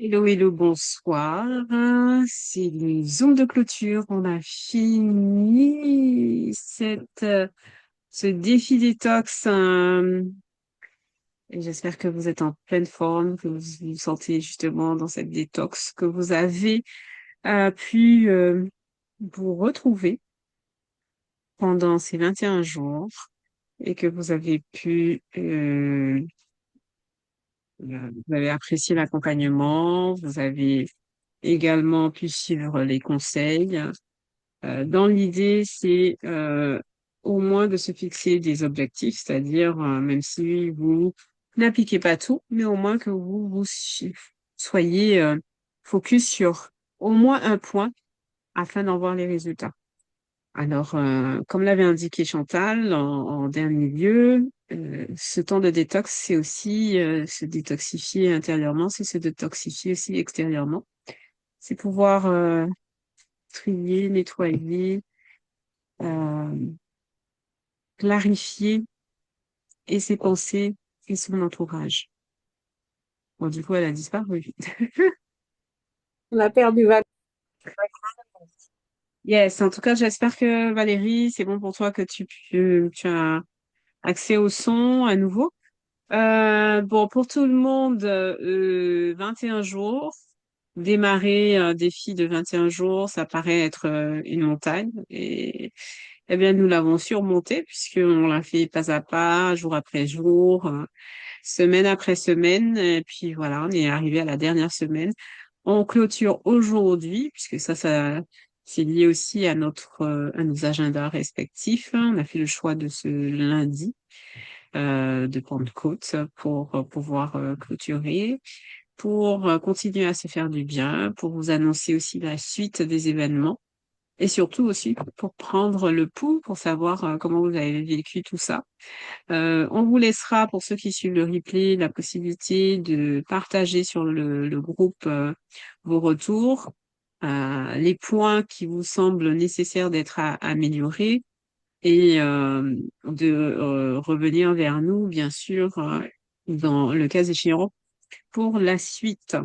Hello, hello, bonsoir. C'est le Zoom de clôture. On a fini ce défi détox. Et j'espère que vous êtes en pleine forme, que vous vous sentez justement dans cette détox, que vous avez pu vous retrouver pendant ces 21 jours et que vous avez vous avez apprécié l'accompagnement, vous avez également pu suivre les conseils. Dans l'idée, c'est au moins de se fixer des objectifs, c'est-à-dire, même si vous n'appliquez pas tout, mais au moins que soyez focus sur au moins un point afin d'en voir les résultats. Alors, comme l'avait indiqué Chantal en dernier lieu, ce temps de détox, c'est aussi se détoxifier intérieurement, c'est se détoxifier aussi extérieurement. C'est pouvoir trier, nettoyer, euh, clarifier et ses pensées et son entourage. Bon, du coup, elle a disparu. On a perdu Val. Yes, en tout cas, j'espère que Valérie, c'est bon pour toi que tu as accès au son à nouveau. Bon, pour tout le monde, 21 jours, démarrer un défi de 21 jours, ça paraît être une montagne. Et eh bien, nous l'avons surmonté puisqu'on l'a fait pas à pas, jour après jour, semaine après semaine. Et puis voilà, on est arrivé à la dernière semaine. On clôture aujourd'hui, puisque ça, c'est lié aussi à à nos agendas respectifs. On a fait le choix de ce lundi de Pentecôte pour pouvoir clôturer, pour continuer à se faire du bien, pour vous annoncer aussi la suite des événements et surtout aussi pour prendre le pouls, pour savoir comment vous avez vécu tout ça. On vous laissera, pour ceux qui suivent le replay, la possibilité de partager sur le groupe vos retours, les points qui vous semblent nécessaires d'être améliorés et de revenir vers nous, bien sûr, dans le cas échéant, pour la suite.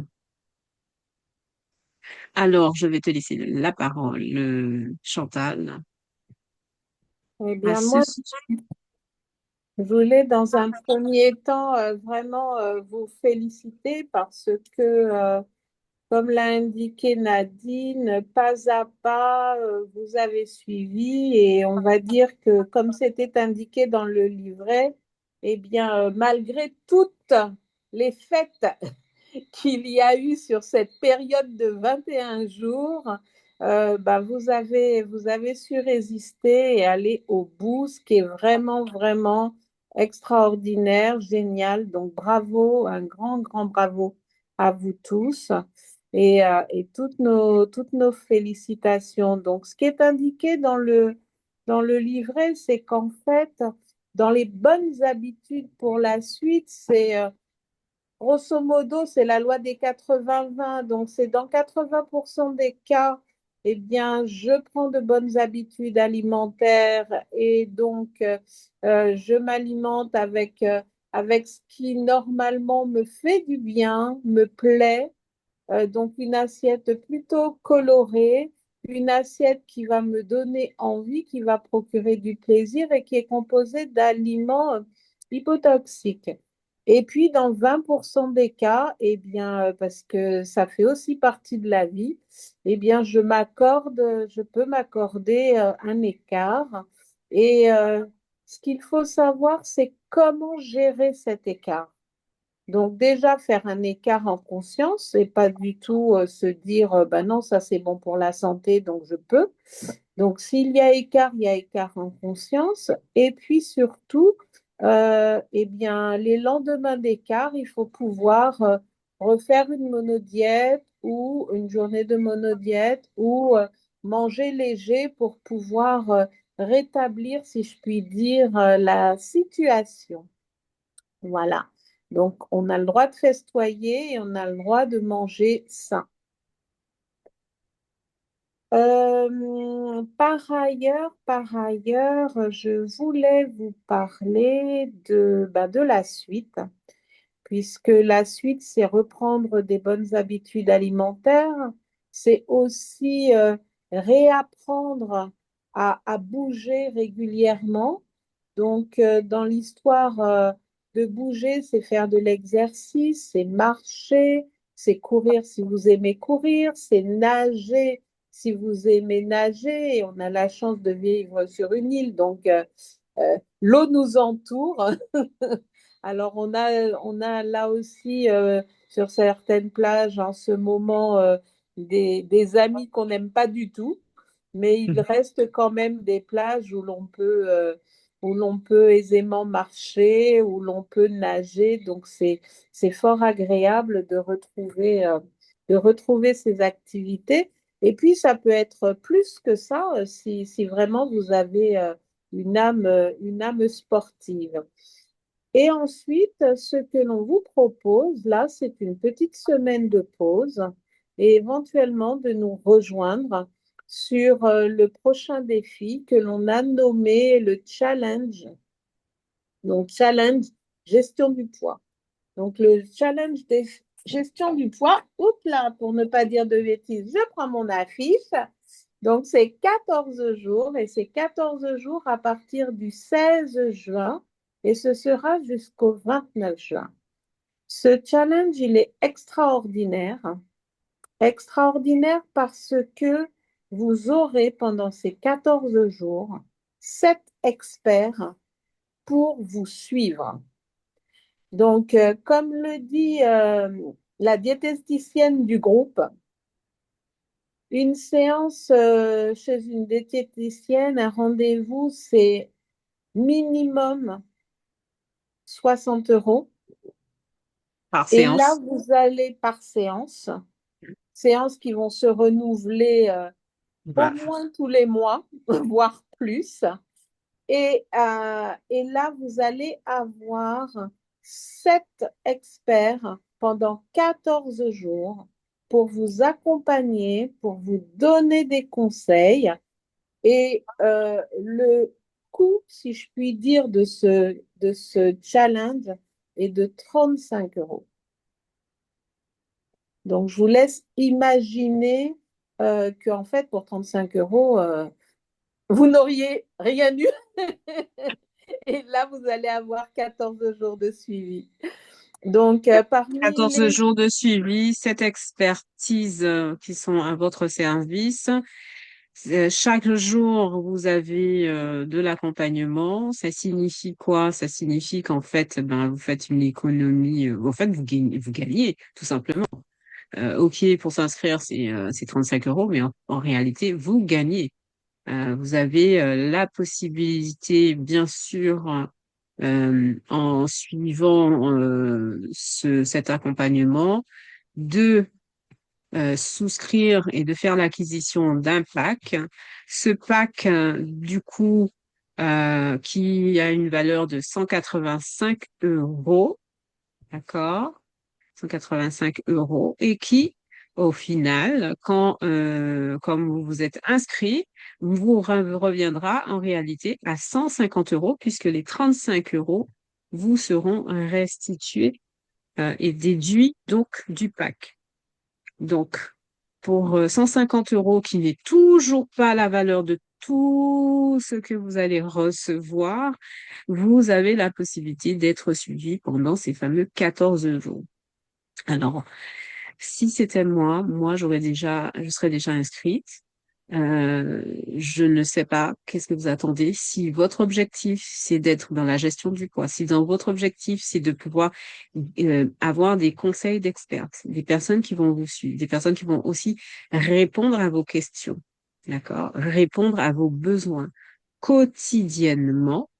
Alors, je vais te laisser la parole, Chantal, Eh à bien, ce moi, sujet. je voulais dans un premier temps vraiment vous féliciter parce que, comme l'a indiqué Nadine, pas à pas, vous avez suivi et on va dire que, comme c'était indiqué dans le livret, eh bien, malgré toutes les fêtes qu'il y a eu sur cette période de 21 jours, bah, vous avez su résister et aller au bout, ce qui est vraiment, vraiment extraordinaire, génial. Donc, bravo, un grand, grand bravo à vous tous et toutes nos félicitations. Donc, ce qui est indiqué dans le livret, c'est qu'en fait, dans les bonnes habitudes pour la suite, c'est grosso modo, c'est la loi des 80-20. Donc, c'est dans 80% des cas, eh bien, je prends de bonnes habitudes alimentaires et donc je m'alimente avec ce qui normalement me fait du bien, me plaît. Donc, une assiette plutôt colorée, une assiette qui va me donner envie, qui va procurer du plaisir et qui est composée d'aliments hypotoxiques. Et puis, dans 20% des cas, eh bien, parce que ça fait aussi partie de la vie, eh bien, je peux m'accorder un écart. Et ce qu'il faut savoir, c'est comment gérer cet écart. Donc déjà faire un écart en conscience et pas du tout se dire ben non, ça c'est bon pour la santé donc je peux. Donc s'il y a écart, il y a écart en conscience et puis surtout eh bien les lendemains d'écart, il faut pouvoir refaire une monodiète ou une journée de monodiète ou manger léger pour pouvoir rétablir, si je puis dire, la situation. Voilà. Donc, on a le droit de festoyer et on a le droit de manger sain. Par ailleurs, je voulais vous parler de la suite, puisque la suite, c'est reprendre des bonnes habitudes alimentaires, c'est aussi réapprendre à bouger régulièrement. Donc, dans l'histoire de bouger, c'est faire de l'exercice, c'est marcher, c'est courir si vous aimez courir, c'est nager si vous aimez nager. Et on a la chance de vivre sur une île, donc l'eau nous entoure. Alors, on a là aussi sur certaines plages en ce moment des amis qu'on n'aime pas du tout, mais il reste quand même des plages où l'on peut aisément marcher, où l'on peut nager. Donc, c'est fort agréable de retrouver ces activités. Et puis, ça peut être plus que ça si vraiment vous avez une âme sportive. Et ensuite, ce que l'on vous propose, là, c'est une petite semaine de pause et éventuellement de nous rejoindre sur le prochain défi que l'on a nommé le challenge. Donc, challenge gestion du poids. Donc, le challenge des gestion du poids, oups là, pour ne pas dire de bêtises, je prends mon affiche. Donc, c'est 14 jours et c'est 14 jours à partir du 16 juin et ce sera jusqu'au 29 juin. Ce challenge, il est extraordinaire. Extraordinaire parce que vous aurez pendant ces 14 jours 7 experts pour vous suivre. Donc, comme le dit la diététicienne du groupe, une séance chez une diététicienne, un rendez-vous, c'est minimum 60 euros. Par Et là, séance. vous allez par séances qui vont se renouveler au Voilà. moins tous les mois, voire plus. Et là, vous allez avoir 7 experts pendant 14 jours pour vous accompagner, pour vous donner des conseils. Et le coût, si je puis dire, de ce challenge est de 35 euros. Donc, je vous laisse imaginer qu'en fait, pour 35 euros, vous n'auriez rien eu. Et là, vous allez avoir 14 jours de suivi. Donc, parmi 14 les... jours de suivi, 7 expertises qui sont à votre service. Chaque jour, vous avez de l'accompagnement. Ça signifie quoi? Ça signifie qu'en fait, ben, vous faites une économie. En fait, vous gagnez, tout simplement. OK, pour s'inscrire, c'est 35 euros, mais en réalité, vous gagnez. Vous avez la possibilité, bien sûr, en suivant cet accompagnement, de souscrire et de faire l'acquisition d'un pack. Ce pack, du coup, qui a une valeur de 185 euros, d'accord? 185 euros et qui, au final, comme vous vous êtes inscrit, vous reviendra en réalité à 150 euros puisque les 35 euros vous seront restitués et déduits donc du pack. Donc, pour 150 euros, qui n'est toujours pas la valeur de tout ce que vous allez recevoir, vous avez la possibilité d'être suivi pendant ces fameux 14 jours. Alors, si c'était moi, je serais déjà inscrite. Je ne sais pas qu'est-ce que vous attendez. Si votre objectif, c'est d'être dans la gestion du poids, si dans votre objectif, c'est de pouvoir avoir des conseils d'experts, des personnes qui vont vous suivre, des personnes qui vont aussi répondre à vos questions, d'accord? Répondre à vos besoins quotidiennement.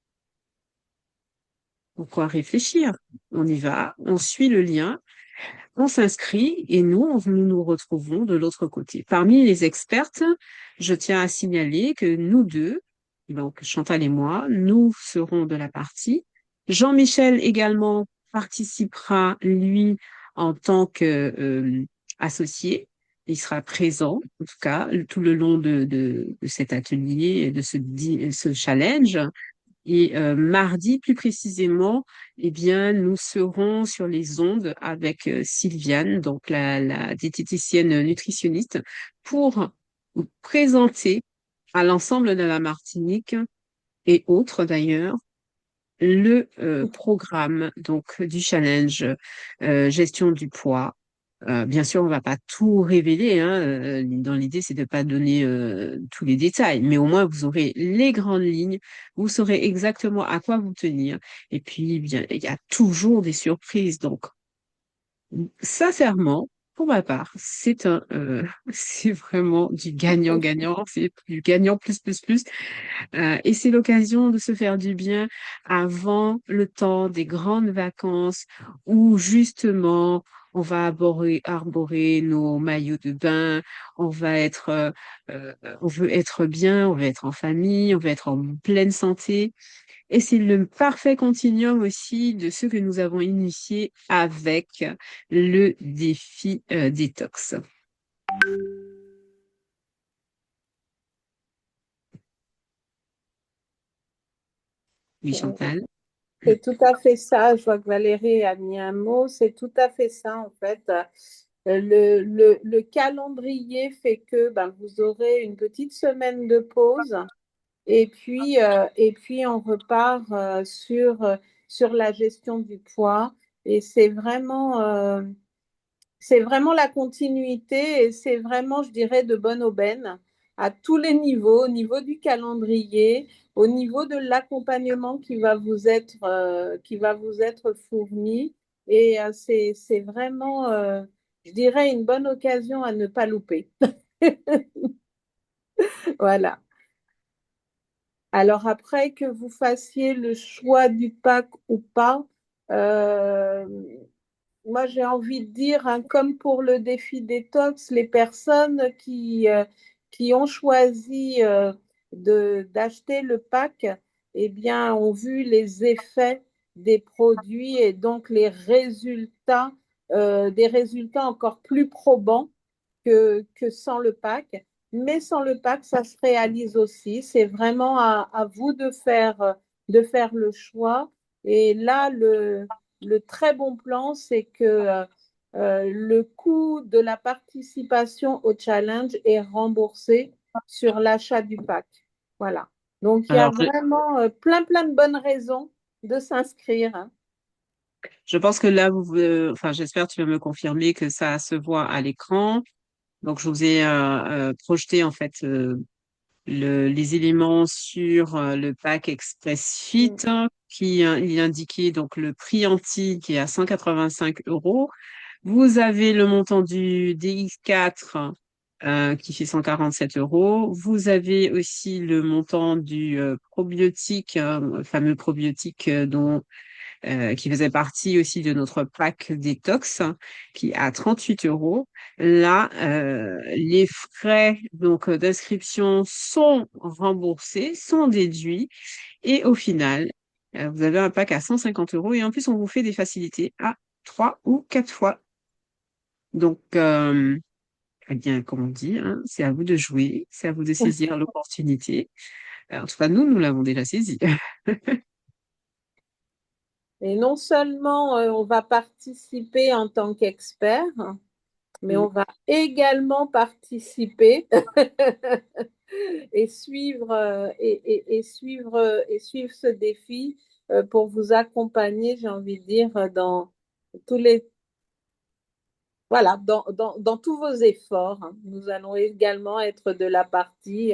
Pourquoi réfléchir? On y va, on suit le lien, on s'inscrit et nous nous retrouvons de l'autre côté. Parmi les expertes, je tiens à signaler que nous deux, donc Chantal et moi, nous serons de la partie. Jean-Michel également participera, lui, en tant que associé. Il sera présent, en tout cas, tout le long de cet atelier, de ce challenge. Et mardi, plus précisément, eh bien, nous serons sur les ondes avec Sylviane, donc la diététicienne nutritionniste, pour vous présenter à l'ensemble de la Martinique et autres d'ailleurs le programme donc du challenge gestion du poids. Bien sûr, on va pas tout révéler, hein. Dans l'idée, c'est de pas donner tous les détails, mais au moins vous aurez les grandes lignes, vous saurez exactement à quoi vous tenir. Et puis, bien, il y a toujours des surprises. Donc, sincèrement, pour ma part, c'est vraiment du gagnant-gagnant. C'est du gagnant plus plus plus. Et c'est l'occasion de se faire du bien avant le temps des grandes vacances où justement arborer nos maillots de bain, on va être, on veut être bien, on veut être en famille, on veut être en pleine santé. Et c'est le parfait continuum aussi de ce que nous avons initié avec le défi détox. Oui, Chantal. C'est tout à fait ça. Je vois que Valérie a mis un mot. C'est tout à fait ça, en fait. Le calendrier fait que ben, vous aurez une petite semaine de pause et puis on repart sur la gestion du poids. Et c'est vraiment la continuité et c'est vraiment, je dirais, de bonne aubaine à tous les niveaux, au niveau du calendrier, au niveau de l'accompagnement qui va vous être fourni. Et c'est vraiment, je dirais, une bonne occasion à ne pas louper. Voilà. Alors après que vous fassiez le choix du pack ou pas, euh, moi, j'ai envie de dire, hein, comme pour le défi détox, les personnes qui ont choisi d'acheter le pack, eh bien, ont vu les effets des produits et donc les résultats, des résultats encore plus probants que sans le pack. Mais sans le pack, ça se réalise aussi. C'est vraiment à vous de faire le choix. Et là, le très bon plan, c'est que le coût de la participation au challenge est remboursé sur l'achat du pack. Voilà. Donc, il y a Alors, vraiment plein de bonnes raisons de s'inscrire, hein. je pense que là, enfin, j'espère que tu vas me confirmer que ça se voit à l'écran. Donc, je vous ai projeté en fait les éléments sur le pack Express Fit Mm. qui il est indiqué donc le prix anti qui est à 185 euros. Vous avez le montant du DX4 qui fait 147 euros. Vous avez aussi le montant du probiotique, le fameux probiotique dont qui faisait partie aussi de notre pack détox, qui est à 38 euros. Là, les frais donc d'inscription sont remboursés, sont déduits, et au final, vous avez un pack à 150 euros, et en plus, on vous fait des facilités à 3 ou 4 fois. Donc, eh bien, comme on dit, hein, c'est à vous de jouer, c'est à vous de saisir l'opportunité. En tout cas, nous l'avons déjà saisi. Et non seulement on va participer en tant qu'expert, mais on va également participer et suivre, et suivre ce défi pour vous accompagner, j'ai envie de dire, dans tous les, voilà, dans tous vos efforts, hein. Nous allons également être de la partie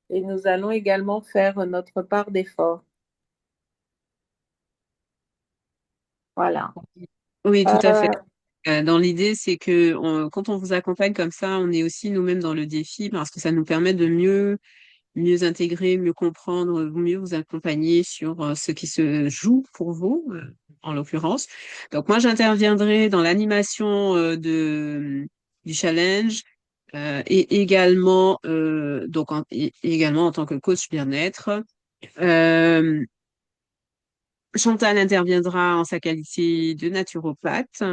et nous allons également faire notre part d'effort. Voilà. Oui, tout à fait. Euh, Dans l'idée, c'est que quand on vous accompagne comme ça, on est aussi nous-mêmes dans le défi parce que ça nous permet de mieux intégrer, mieux comprendre, mieux vous accompagner sur ce qui se joue pour vous, en l'occurrence. Donc moi, j'interviendrai dans l'animation du challenge et également également en tant que coach bien-être. Euh, Chantal interviendra en sa qualité de naturopathe.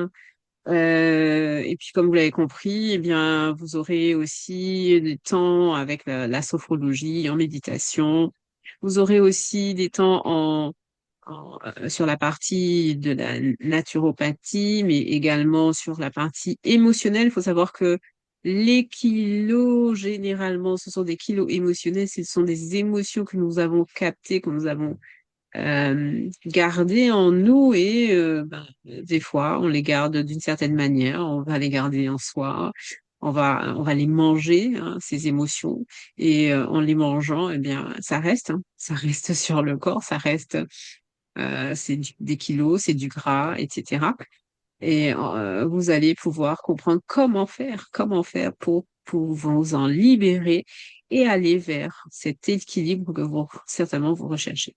Et puis, comme vous l'avez compris, eh bien, vous aurez aussi des temps avec la sophrologie en méditation. Vous aurez aussi des temps sur la partie de la naturopathie, mais également sur la partie émotionnelle. Il faut savoir que les kilos, généralement, ce sont des kilos émotionnels. Ce sont des émotions que nous avons captées, que nous avons gardées en nous et des fois, on les garde d'une certaine manière. On va les garder en soi. On va les manger, hein, ces émotions. Et en les mangeant, eh bien, ça reste, hein, ça reste sur le corps, ça reste c'est des kilos, c'est du gras, etc. Et vous allez pouvoir comprendre comment faire pour vous en libérer et aller vers cet équilibre que certainement vous recherchez.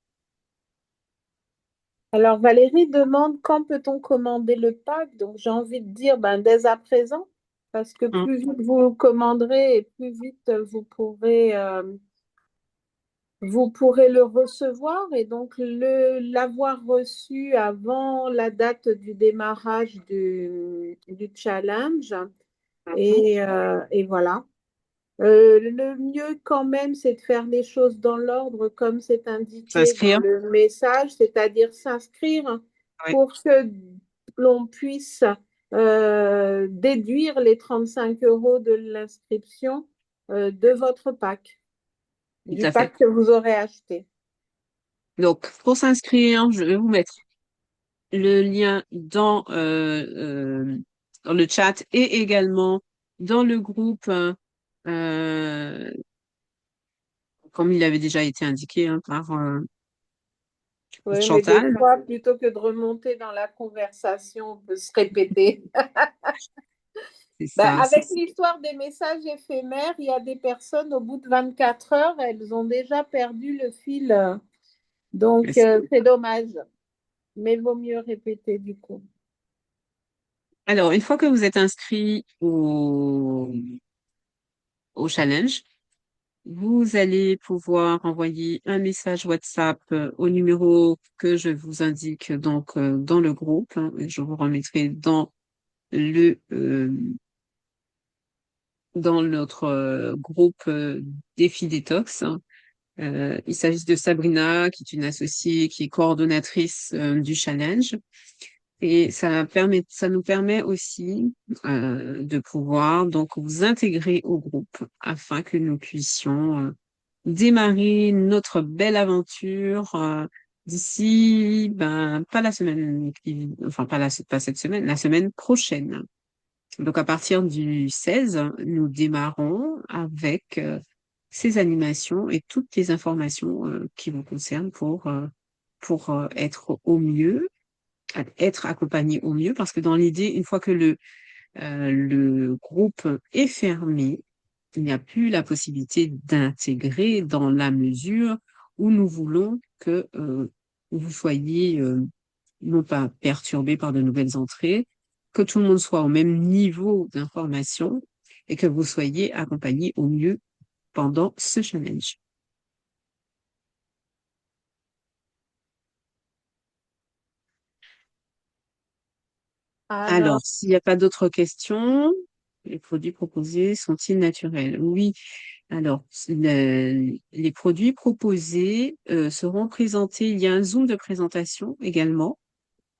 Alors Valérie demande quand peut-on commander le pack? Donc j'ai envie de dire ben, dès à présent, parce que Hein, plus vite vous le commanderez et plus vite vous pourrez le recevoir et donc l'avoir reçu avant la date du démarrage du challenge. hein. Et voilà. Le mieux quand même, c'est de faire les choses dans l'ordre comme c'est indiqué dans S'inscrire? le message, c'est-à-dire s'inscrire Oui, pour que l'on puisse déduire les 35 euros de l'inscription de votre pack, tout du à fait. pack que vous aurez acheté. Donc, pour s'inscrire, je vais vous mettre le lien dans le chat et également dans le groupe, euh, comme il avait déjà été indiqué hein, par Oui, mais des Chantal. fois, plutôt que de remonter dans la conversation, on peut se répéter. C'est Ben, ça. avec l'histoire des messages éphémères, il y a des personnes, au bout de 24 heures, elles ont déjà perdu le fil. Donc, c'est dommage. Mais vaut mieux répéter du coup. Alors, une fois que vous êtes inscrit au challenge, vous allez pouvoir envoyer un message WhatsApp au numéro que je vous indique donc dans le groupe, hein, et je vous remettrai le dans notre groupe Défi Détox, hein. Il s'agit de Sabrina, qui est une associée, qui est coordonnatrice du challenge. Et ça nous permet aussi de pouvoir donc vous intégrer au groupe afin que nous puissions démarrer notre belle aventure d'ici, ben, pas la semaine enfin, pas cette semaine, la semaine prochaine. Donc, à partir du 16, nous démarrons avec ces animations et toutes les informations qui vous concernent pour être au mieux, être accompagné au mieux, parce que dans l'idée, une fois que le groupe est fermé, il n'y a plus la possibilité d'intégrer dans la mesure où nous voulons que vous soyez non pas perturbé par de nouvelles entrées, que tout le monde soit au même niveau d'information et que vous soyez accompagné au mieux pendant ce challenge. Alors, Alors, s'il n'y a pas d'autres questions, les produits proposés sont-ils naturels? Oui. Alors, les produits proposés seront présentés. Il y a un Zoom de présentation également.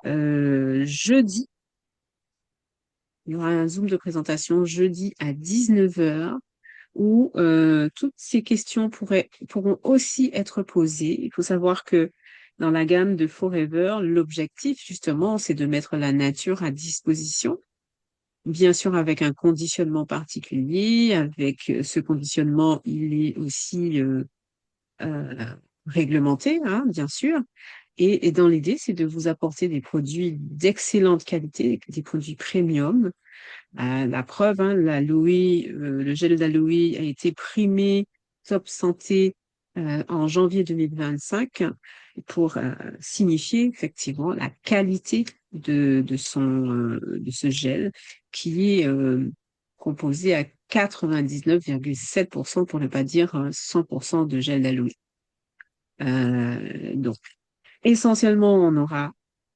Jeudi, il y aura un Zoom de présentation jeudi à 19 heures où toutes ces questions pourront aussi être posées. Il faut savoir que dans la gamme de Forever, l'objectif, justement, c'est de mettre la nature à disposition, bien sûr avec un conditionnement particulier. Avec ce conditionnement, il est aussi euh, réglementé, hein, bien sûr. Et dans l'idée, c'est de vous apporter des produits d'excellente qualité, des produits premium. La preuve, hein, le gel d'aloe a été primé Top Santé en janvier 2025 pour signifier effectivement la qualité de ce gel qui est composé à 99,7% pour ne pas dire 100% de gel d'aloe. Donc, essentiellement, on aura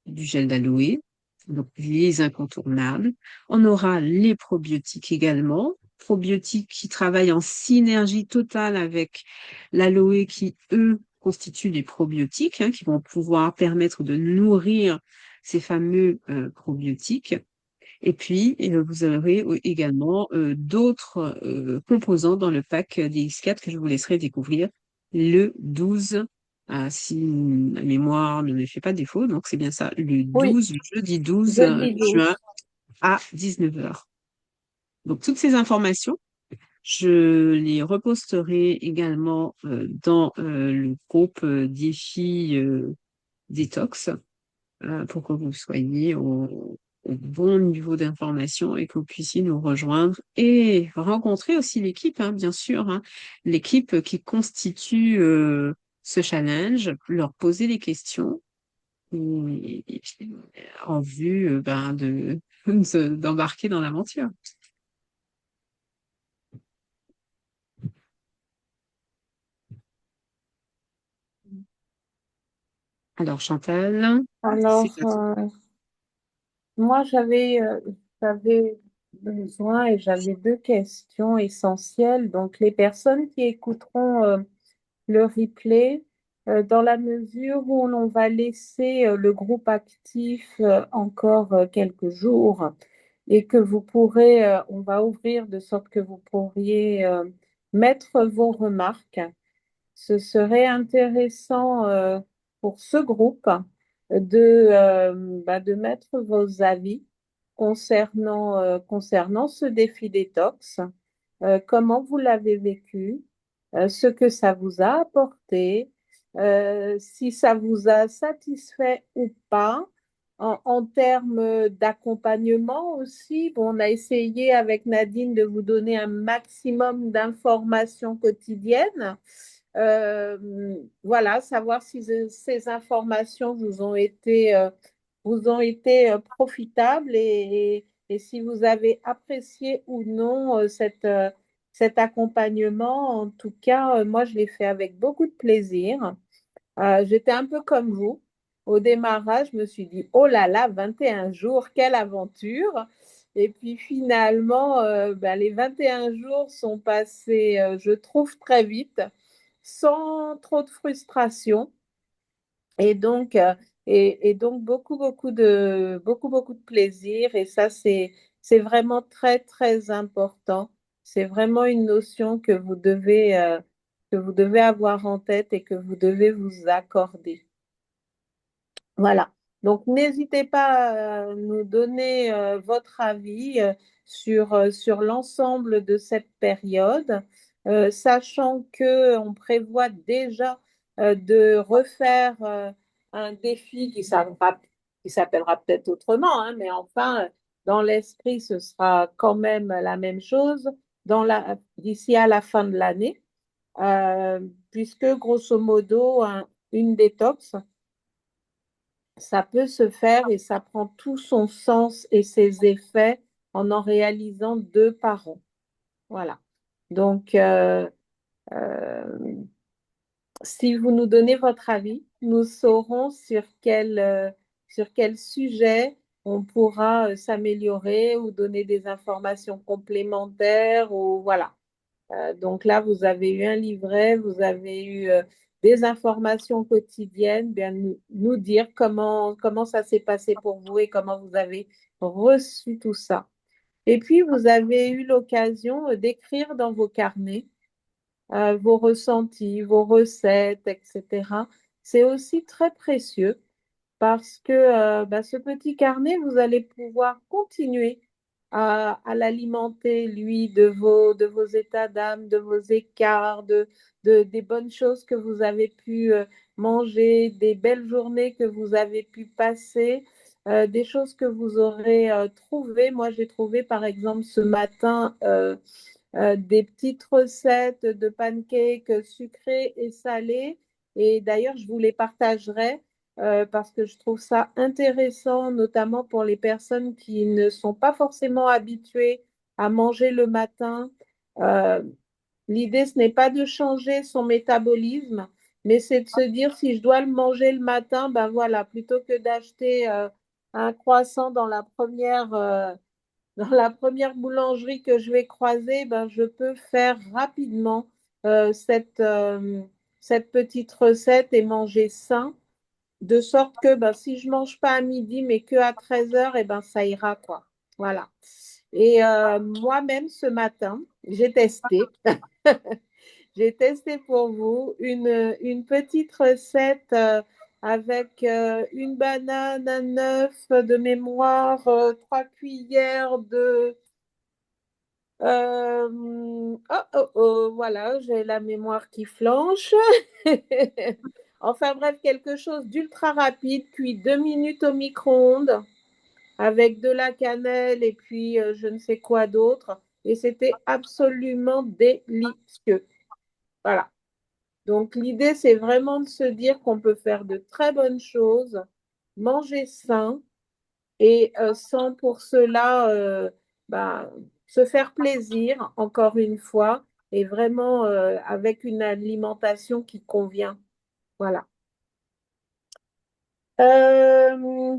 du gel d'aloe, donc les incontournables. On aura les probiotiques également, probiotiques qui travaillent en synergie totale avec l'aloe qui, eux, constituent les probiotiques, hein, qui vont pouvoir permettre de nourrir ces fameux probiotiques. Et puis, vous aurez également d'autres composants dans le pack DX4 que je vous laisserai découvrir le 12, si ma mémoire ne me fait pas défaut. Donc, c'est bien ça, le Oui, 12, jeudi 12 jeudi juin 12. à 19 heures. Donc, toutes ces informations, je les reposterai également dans le groupe Défi Détox pour que vous soyez au bon niveau d'information et que vous puissiez nous rejoindre et rencontrer aussi l'équipe, hein, bien sûr, hein, l'équipe qui constitue ce challenge, leur poser des questions et en vue ben, d'embarquer dans l'aventure. Alors Chantal, c'est Alors, à toi. moi, j'avais besoin et j'avais deux questions essentielles. Donc, les personnes qui écouteront le replay, dans la mesure où l'on va laisser le groupe actif encore quelques jours et que vous pourrez, on va ouvrir de sorte que vous pourriez mettre vos remarques. Ce serait intéressant pour ce groupe de mettre vos avis concernant ce défi détox, comment vous l'avez vécu, ce que ça vous a apporté, si ça vous a satisfait ou pas. En termes d'accompagnement aussi, bon, on a essayé avec Nadine de vous donner un maximum d'informations quotidiennes. Voilà, savoir si ces informations vous ont été profitables et si vous avez apprécié ou non cet accompagnement. En tout cas, moi, je l'ai fait avec beaucoup de plaisir. J'étais un peu comme vous. Au démarrage, je me suis dit, oh là là, 21 jours, quelle aventure! Et puis finalement, ben, les 21 jours sont passés, je trouve, très vite, sans trop de frustration. Et donc, et donc beaucoup de plaisir. Et ça, c'est vraiment très, très important. C'est vraiment une notion que vous devez avoir en tête et que vous devez vous accorder. Voilà. Donc, n'hésitez pas à nous donner votre avis sur l'ensemble de cette période, sachant que on prévoit déjà de refaire un défi qui s'appellera peut-être autrement, hein, mais enfin, dans l'esprit, ce sera quand même la même chose d'ici à la fin de l'année, euh, puisque grosso modo, une détox ça peut se faire et ça prend tout son sens et ses effets en réalisant deux par an. Voilà. Donc, si vous nous donnez votre avis, nous saurons sur quel sujet on pourra s'améliorer ou donner des informations complémentaires ou voilà. Donc là, vous avez eu un livret, vous avez eu des informations quotidiennes, bien nous dire comment ça s'est passé pour vous et comment vous avez reçu tout ça. Et puis, vous avez eu l'occasion d'écrire dans vos carnets vos ressentis, vos recettes, etc. C'est aussi très précieux parce que bah, ce petit carnet, vous allez pouvoir continuer à l'alimenter, lui, de vos états d'âme, de vos écarts, des bonnes choses que vous avez pu manger, des belles journées que vous avez pu passer, des choses que vous aurez trouvées. Moi, j'ai trouvé, par exemple, ce matin, des petites recettes de pancakes sucrés et salés. Et d'ailleurs, je vous les partagerai parce que je trouve ça intéressant, notamment pour les personnes qui ne sont pas forcément habituées à manger le matin. Euh, L'idée, ce n'est pas de changer son métabolisme, mais c'est de se dire si je dois le manger le matin, ben voilà, plutôt que d'acheter un croissant dans la première boulangerie que je vais croiser, ben, je peux faire rapidement euh, cette, euh, cette petite recette et manger sain, de sorte que ben, si je mange pas à midi, mais que à 13 heures, et ben, ça ira, quoi. Voilà. Et moi-même, ce matin, j'ai testé. J'ai testé pour vous une petite recette avec une banane, un œuf de mémoire, 3 cuillères de... voilà, j'ai la mémoire qui flanche. Enfin bref, quelque chose d'ultra rapide, cuit 2 minutes au micro-ondes avec de la cannelle et puis je ne sais quoi d'autre. Et c'était absolument délicieux. Voilà. Donc l'idée, c'est vraiment de se dire qu'on peut faire de très bonnes choses, manger sain et sans pour cela bah, se faire plaisir, encore une fois, et vraiment avec une alimentation qui convient. Voilà. Euh,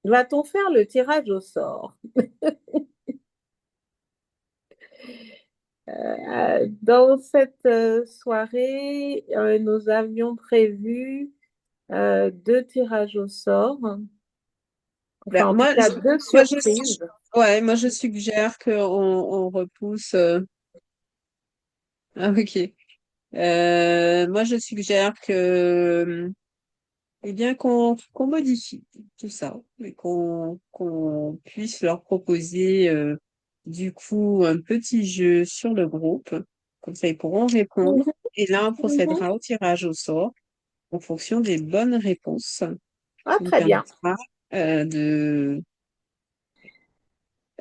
Va-t-on faire le tirage au sort? Dans cette soirée, nous avions prévu 2 tirages au sort, Ben, enfin en tout cas deux moi, surprises. ouais, moi, je suggère on repousse. Ah, ok. Moi, je suggère eh bien, qu'on modifie tout ça et qu'on puisse leur proposer, du coup, un petit jeu sur le groupe. Comme ça, ils pourront répondre. Mhm, Et là, on mhm. procédera au tirage au sort en fonction des bonnes réponses, Ah, qui nous très bien. permettra, euh, de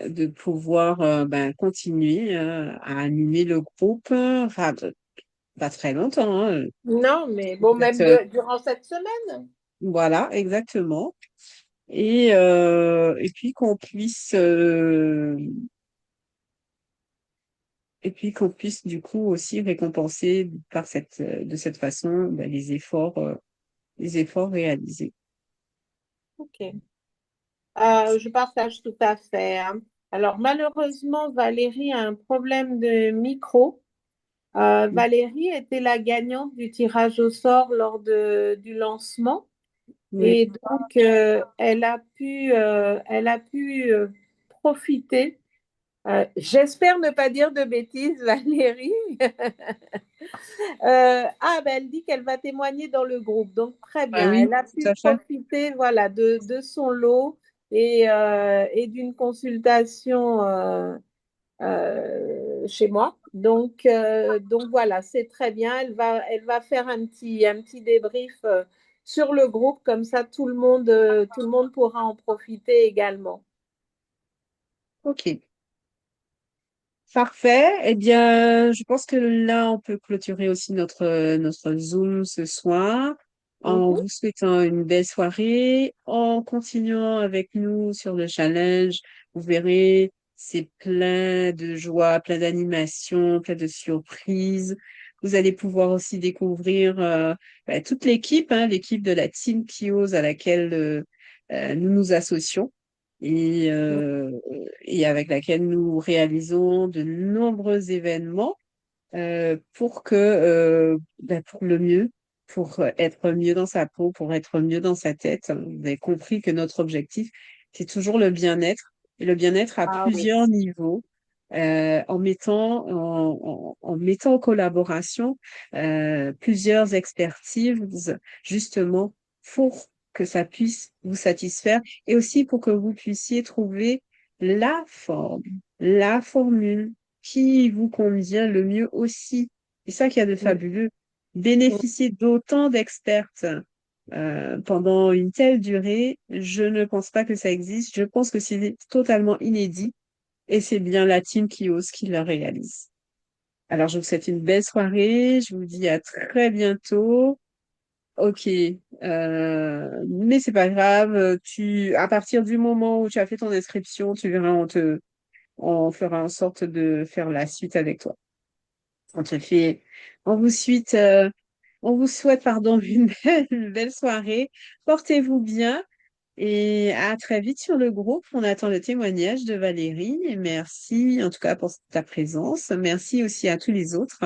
de pouvoir, ben, continuer, à animer le groupe, enfin, pas très longtemps, hein, Non, mais bon, peut-être, même durant cette semaine. voilà, exactement. Et puis qu'on puisse du coup aussi récompenser de cette façon, ben, les efforts réalisés. Ok. Je partage tout à fait, hein. Alors, malheureusement, Valérie a un problème de micro. Valérie était la gagnante du tirage au sort lors du lancement. Oui. Et donc, elle a pu profiter. J'espère ne pas dire de bêtises, Valérie. Ben, elle dit qu'elle va témoigner dans le groupe. Donc, très Ah bien. oui, Elle a tout pu à fait. profiter, voilà, de son lot et d'une consultation chez moi. Donc voilà, c'est très bien. Elle va faire un petit débrief sur le groupe. Comme ça, tout le monde pourra en profiter également. Ok. Parfait. Eh bien, je pense que là, on peut clôturer aussi notre Zoom ce soir en Mhm. vous souhaitant une belle soirée, en continuant avec nous sur le challenge. Vous verrez, c'est plein de joie, plein d'animation, plein de surprises. Vous allez pouvoir aussi découvrir, ben, toute l'équipe, hein, l'équipe de la Team Kios à laquelle nous nous associons. Et, euh, et avec laquelle nous réalisons de nombreux événements, pour le mieux, pour être mieux dans sa peau, pour être mieux dans sa tête. Vous avez compris que notre objectif, c'est toujours le bien-être, et le bien-être à Ah oui. plusieurs niveaux, en mettant en collaboration plusieurs expertises, justement, pour que ça puisse vous satisfaire et aussi pour que vous puissiez trouver la forme, la formule qui vous convient le mieux aussi. C'est ça qu'il y a de fabuleux. Bénéficier d'autant d'expertes pendant une telle durée, je ne pense pas que ça existe. Je pense que c'est totalement inédit et c'est bien la team Kios qui le réalise. Alors, je vous souhaite une belle soirée. Je vous dis à très bientôt. Ok, mais c'est pas grave. À partir du moment où tu as fait ton inscription, tu verras, on fera en sorte de faire la suite avec toi. On te fait, on vous suite, on vous souhaite, pardon, une belle soirée. Portez-vous bien Et à très vite sur le groupe. On attend le témoignage de Valérie. Et merci en tout cas pour ta présence. Merci aussi à tous les autres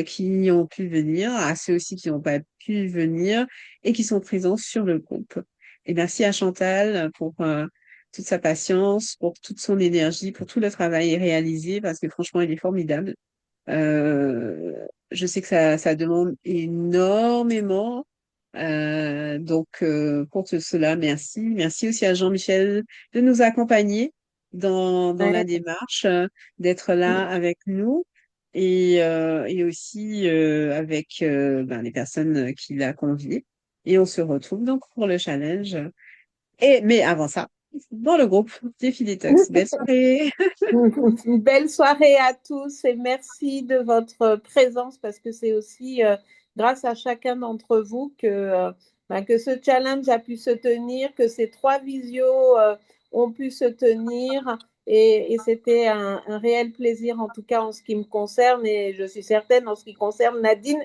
qui ont pu venir, à ceux aussi qui n'ont pas pu venir et qui sont présents sur le groupe. Et merci à Chantal pour toute sa patience, pour toute son énergie, pour tout le travail réalisé parce que franchement, il est formidable. Je sais que ça demande énormément. Pour tout cela, merci. Merci aussi à Jean-Michel de nous accompagner dans la Ouais. démarche, d'être là avec nous et aussi avec les personnes qu'il a conviées. Et on se retrouve donc pour le challenge. Mais avant ça, dans le groupe Défi Détox. Belle soirée! Une belle soirée à tous et merci de votre présence parce que c'est aussi grâce à chacun d'entre vous que ce challenge a pu se tenir, que ces trois visios ont pu se tenir et c'était un réel plaisir en tout cas en ce qui me concerne et je suis certaine en ce qui concerne Nadine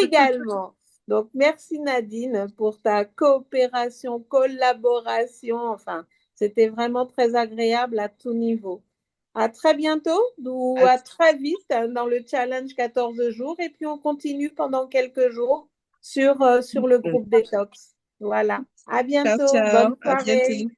également. Donc merci Nadine pour ta coopération, collaboration, enfin c'était vraiment très agréable à tout niveau. À très bientôt ou À à très vite dans le challenge 14 jours et puis on continue pendant quelques jours sur le groupe Détox. Voilà. À ciao, bientôt. ciao, Bonne à soirée. bientôt.